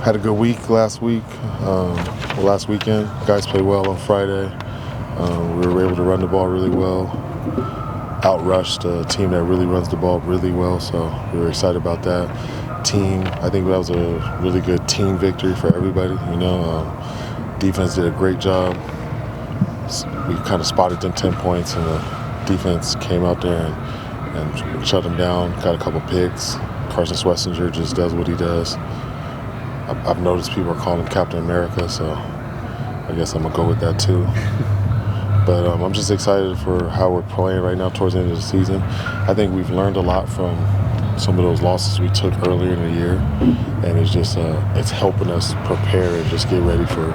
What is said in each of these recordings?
Had a good week last weekend. Guys played well on Friday. We were able to run the ball really well. Outrushed a team that really runs the ball really well, so we were excited about that. Team, I think that was a really good team victory for everybody. Defense did a great job. We kind of spotted them 10 points, and the defense came out there and shut them down. Got a couple picks. Carson Swessinger just does what he does. I've noticed people are calling him Captain America, so I guess I'm going to go with that too. But I'm just excited for how we're playing right now towards the end of the season. I think we've learned a lot from some of those losses we took earlier in the year, and it's just it's helping us prepare and just get ready for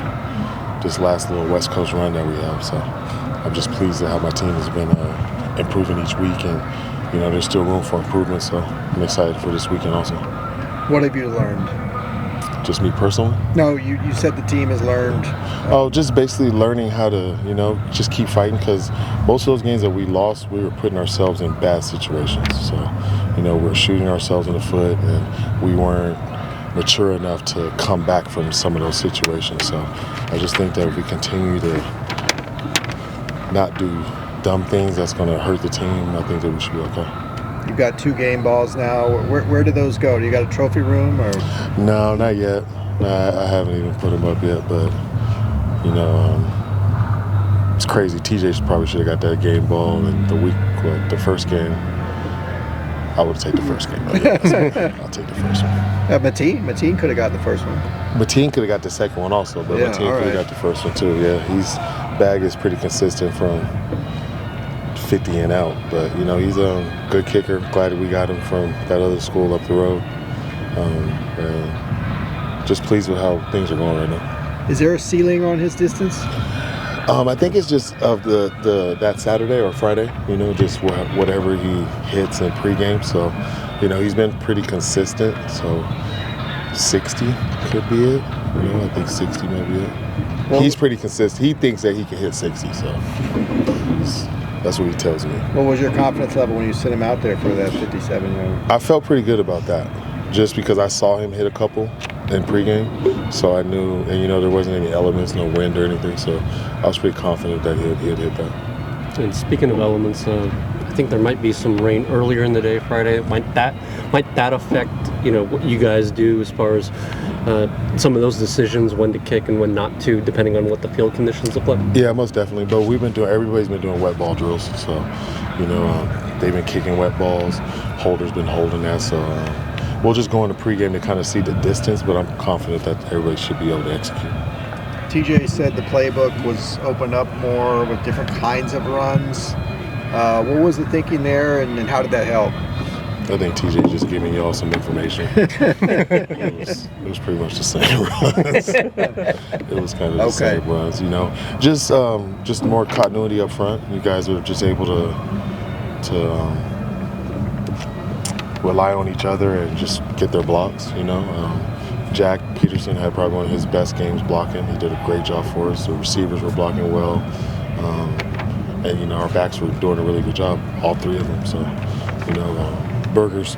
this last little West Coast run that we have. So I'm just pleased at how my team has been improving each week, and there's still room for improvement, so I'm excited for this weekend also. What have you learned? Just me personally? No, you said the team has learned. Just basically learning how to, just keep fighting, because most of those games that we lost, we were putting ourselves in bad situations. So, we're shooting ourselves in the foot, and we weren't mature enough to come back from some of those situations. So I just think that if we continue to not do dumb things that's going to hurt the team, I think that we should be okay. You've got 2 game balls now. Where do those go? Do you got a trophy room? Or? No, not yet. No, I haven't even put them up yet, but, it's crazy. TJ probably should have got that game ball in the first game. I would take the first game. But yeah, I'll take the first one. Mateen could have got the first one. Mateen could have got the second one also, but Yeah, Mateen could have got the first one too. Yeah, bag is pretty consistent from 50 and out, but he's a good kicker. Glad that we got him from that other school up the road. And just pleased with how things are going right now. Is there a ceiling on his distance? I think it's just of that Saturday or Friday, just whatever he hits in pregame. So, he's been pretty consistent. So 60 could be it. I think 60 might be it. Well, he's pretty consistent. He thinks that he can hit 60, so that's what he tells me. What was your confidence level when you sent him out there for that 57-yard? I felt pretty good about that, just because I saw him hit a couple in pregame, so I knew, and there wasn't any elements, no wind or anything, so I was pretty confident that he'd hit that. And speaking of elements, I think there might be some rain earlier in the day Friday. Might that affect what you guys do as far as some of those decisions, when to kick and when not to, depending on what the field conditions look like? Yeah, most definitely. But everybody's been doing wet ball drills, so they've been kicking wet balls. Holder's been holding that, so we'll just go into pregame to kind of see the distance. But I'm confident that everybody should be able to execute. TJ said the playbook was opened up more with different kinds of runs. What was the thinking there, and how did that help? I think TJ just giving y'all some information. It was pretty much the same runs. It was kind of the same runs, Just more continuity up front. You guys are just able to rely on each other and just get their blocks, Jack Peterson had probably one of his best games blocking. He did a great job for us. The receivers were blocking well. And, our backs were doing a really good job, all 3 of them. So, Burgers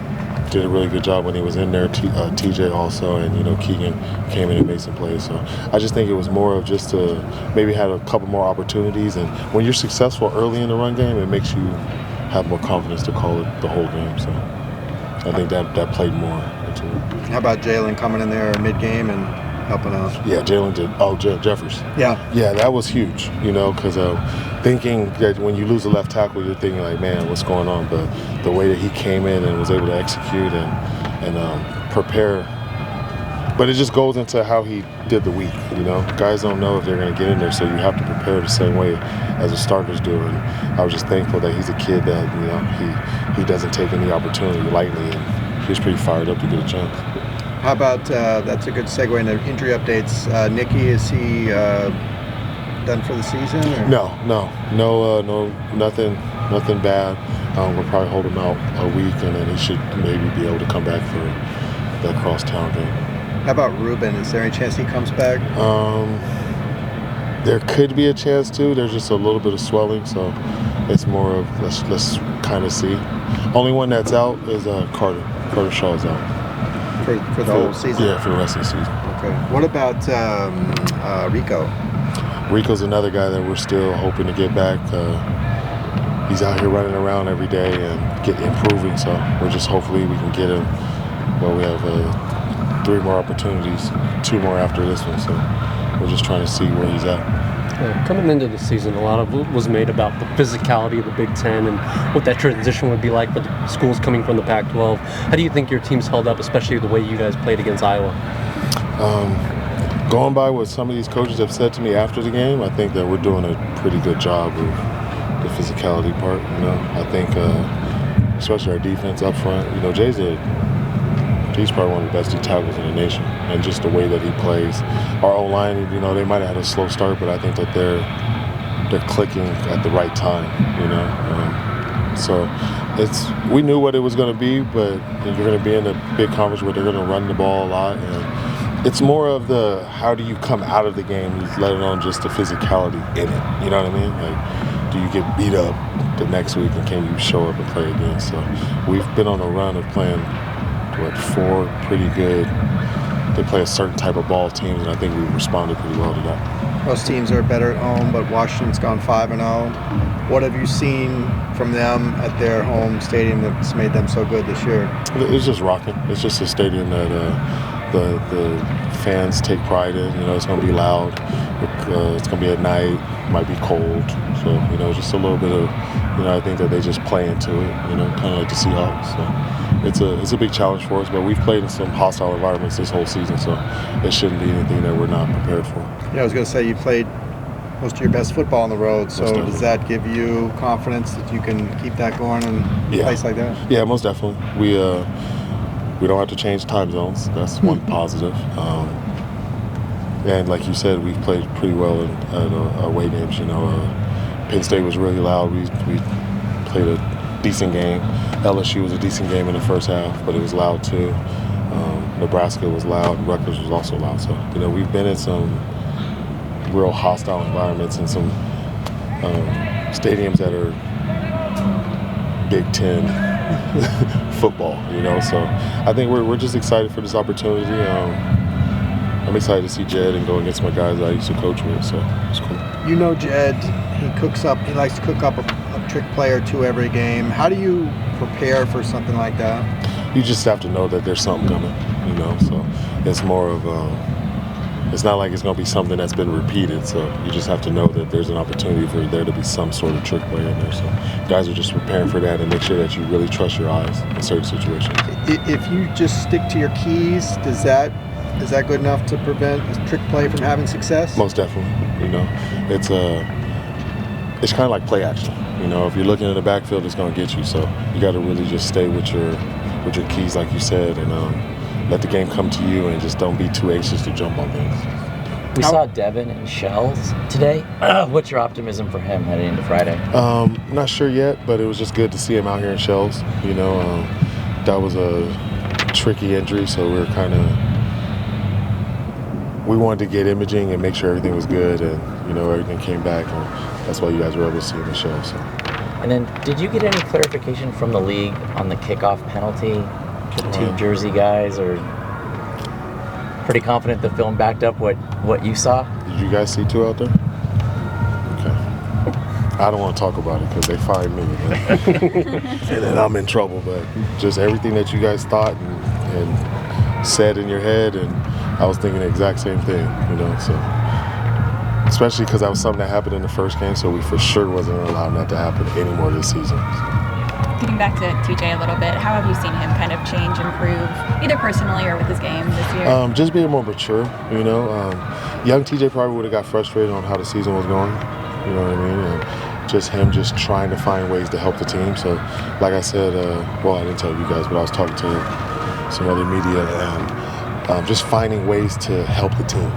did a really good job when he was in there. TJ also, and Keegan came in and made some plays. So I just think it was more of just to maybe had a couple more opportunities. And when you're successful early in the run game, it makes you have more confidence to call it the whole game. So I think that played more into it. How about Jalen coming in there mid-game and helping out? Yeah, Jalen did. Oh, Jeffers. Yeah, that was huge. Because thinking that when you lose a left tackle, you're thinking like, man, what's going on? But the way that he came in and was able to execute and prepare, but it just goes into how he did the week. Guys don't know if they're going to get in there, so you have to prepare the same way as the starters do. And I was just thankful that he's a kid that he doesn't take any opportunity lightly, and he was pretty fired up to get a chance. How about that's a good segue into injury updates. Nicky, is he done for the season? Or? No, nothing bad. We'll probably hold him out a week, and then he should maybe be able to come back for that crosstown game. How about Ruben? Is there any chance he comes back? There could be a chance too. There's just a little bit of swelling, so it's more of let's kind of see. Only one that's out is Carter. Carter Shaw's out. for the whole season? Yeah, for the rest of the season. Okay. What about Rico? Rico's another guy that we're still hoping to get back. He's out here running around every day and improving, so we're just hopefully we can get him. Well, we have 3 more opportunities, 2 more after this one, so we're just trying to see where he's at. Coming into the season, a lot of it was made about the physicality of the Big Ten and what that transition would be like for the schools coming from the Pac-12. How do you think your team's held up, especially the way you guys played against Iowa? Going by what some of these coaches have said to me after the game, I think that we're doing a pretty good job of the physicality part. I think especially our defense up front. He's probably one of the best D tackles in the nation, and just the way that he plays. Our O-line, they might have had a slow start, but I think that they're clicking at the right time. So we knew what it was going to be, but you're going to be in a big conference where they're going to run the ball a lot, and it's more of the how do you come out of the game, let alone just the physicality in it. You know what I mean? Like, do you get beat up the next week, and can you show up and play again? So we've been on a run of playing 4 pretty good. They play a certain type of ball teams, and I think we responded pretty well to that. Most teams are better at home, but Washington's gone 5-0. What have you seen from them at their home stadium that's made them so good this year? It's just rocking. It's just a stadium that the fans take pride in. It's going to be loud. It's going to be at night. Might be cold. So just a little bit of I think that they just play into it. Kind of like the Seahawks. So it's a big challenge for us, but we've played in some hostile environments this whole season, so it shouldn't be anything that we're not prepared for. Yeah, I was going to say you played most of your best football on the road, so does that give you confidence that you can keep that going in a place like that? Yeah, most definitely. We don't have to change time zones. That's one positive. And like you said, we've played pretty well at away games. Penn State was really loud. We played a decent game. LSU was a decent game in the first half, but it was loud too. Nebraska was loud, and Rutgers was also loud. So, we've been in some real hostile environments and some stadiums that are Big Ten football, So I think we're just excited for this opportunity. I'm excited to see Jed and go against my guys that I used to coach with, so it's cool. Jed, he likes to cook up a trick play or 2 every game. How do you prepare for something like that? You just have to know that there's something coming, so it's more of it's not like it's going to be something that's been repeated, so you just have to know that there's an opportunity for there to be some sort of trick play in there. So guys are just preparing for that and make sure that you really trust your eyes in certain situations. If you just stick to your keys, is that good enough to prevent a trick play from having success? Most definitely. It's kind of like play action. If you're looking in the backfield, it's going to get you. So you got to really just stay with your keys, like you said, and let the game come to you, and just don't be too anxious to jump on things. We saw Devin in shells today. What's your optimism for him heading into Friday? Not sure yet, but it was just good to see him out here in shells. That was a tricky injury, so we wanted to get imaging and make sure everything was good, and everything came back, and that's why you guys were able to see him in shells. So. And then, did you get any clarification from the league on the kickoff penalty? The 2 Jersey guys are pretty confident the film backed up what you saw? Did you guys see 2 out there? Okay. I don't want to talk about it because they find me, and then I'm in trouble. But just everything that you guys thought and said in your head, and I was thinking the exact same thing, So especially because that was something that happened in the first game, so we for sure wasn't allowing that to happen anymore this season. Getting back to TJ a little bit, how have you seen him kind of change, improve, either personally or with his game this year? Just being more mature, Young TJ probably would have got frustrated on how the season was going, you know what I mean? And just him just trying to find ways to help the team. So, like I said, I didn't tell you guys, but I was talking to some other media, and just finding ways to help the team,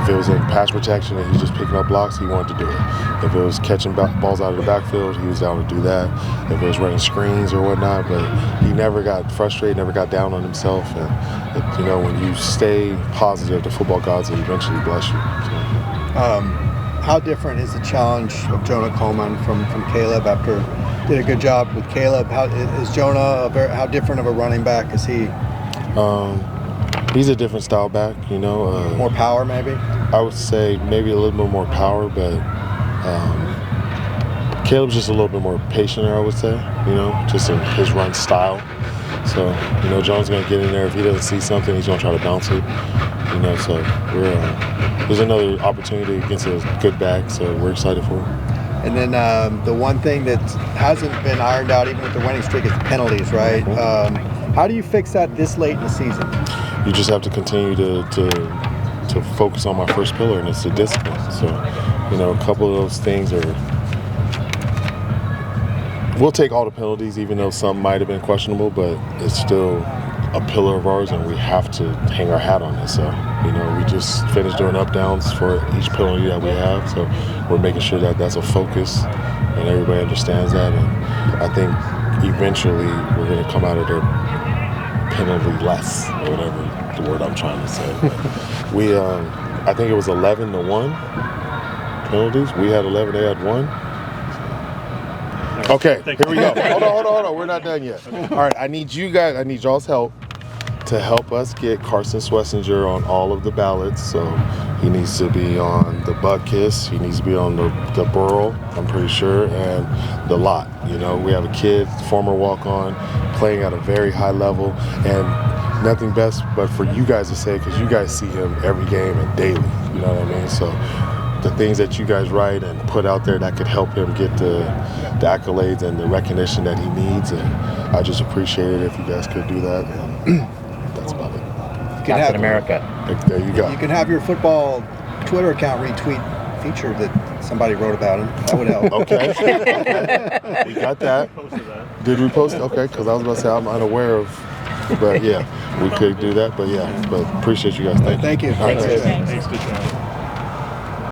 If it was in pass protection and he's just picking up blocks, he wanted to do it. If it was catching balls out of the backfield, he was down to do that. If it was running screens or whatnot, but he never got frustrated, never got down on himself. And, when you stay positive, the football gods will eventually bless you. So. How different is the challenge of Jonah Coleman from Caleb after did a good job with Caleb? How is Jonah how different of a running back is he? He's a different style back, you know. More power, maybe. I would say maybe a little bit more power, but Caleb's just a little bit more patient, I would say, you know, just in his run style. So, you know, John's going to get in there. If he doesn't see something, he's going to try to bounce it, you know. So there's another opportunity against a good back, so we're excited for it. And then the one thing that hasn't been ironed out, even with the winning streak, is the penalties, right? How do you fix that this late in the season? You just have to continue to focus on my first pillar, and it's the discipline. So, you know, a couple of those things are. We'll take all the penalties, even though some might have been questionable, but it's still a pillar of ours, and we have to hang our hat on it. So, you know, we just finished doing up downs for each penalty that we have. So we're making sure that that's a focus, and everybody understands that. And I think eventually we're going to come out of there penalty less, whatever the word I'm trying to say. We, I think it was 11-1 penalties. We had 11, they had 1. Okay, here we go. Hold on. We're not done yet. All right, I need y'all's help to help us get Carson Swessinger on all of the ballots. So he needs to be on the Buck Kiss. He needs to be on the Burl, I'm pretty sure, and the lot. You know, we have a kid, former walk-on, playing at a very high level, and nothing best but for you guys to say, because you guys see him every game and daily. You know what I mean? So the things that you guys write and put out there that could help him get the accolades and the recognition that he needs, and I just appreciate it if you guys could do that. And that's about it. Captain America. There you go. You can have your football Twitter account retweet feature that somebody wrote about him. That would help. Okay. We got that. Did we post it? Okay, because I was about to say I'm unaware of, but yeah, we could do that. But yeah, but appreciate you guys. Thank you. Thank you. All right, Thanks. thanks. Thanks, good job.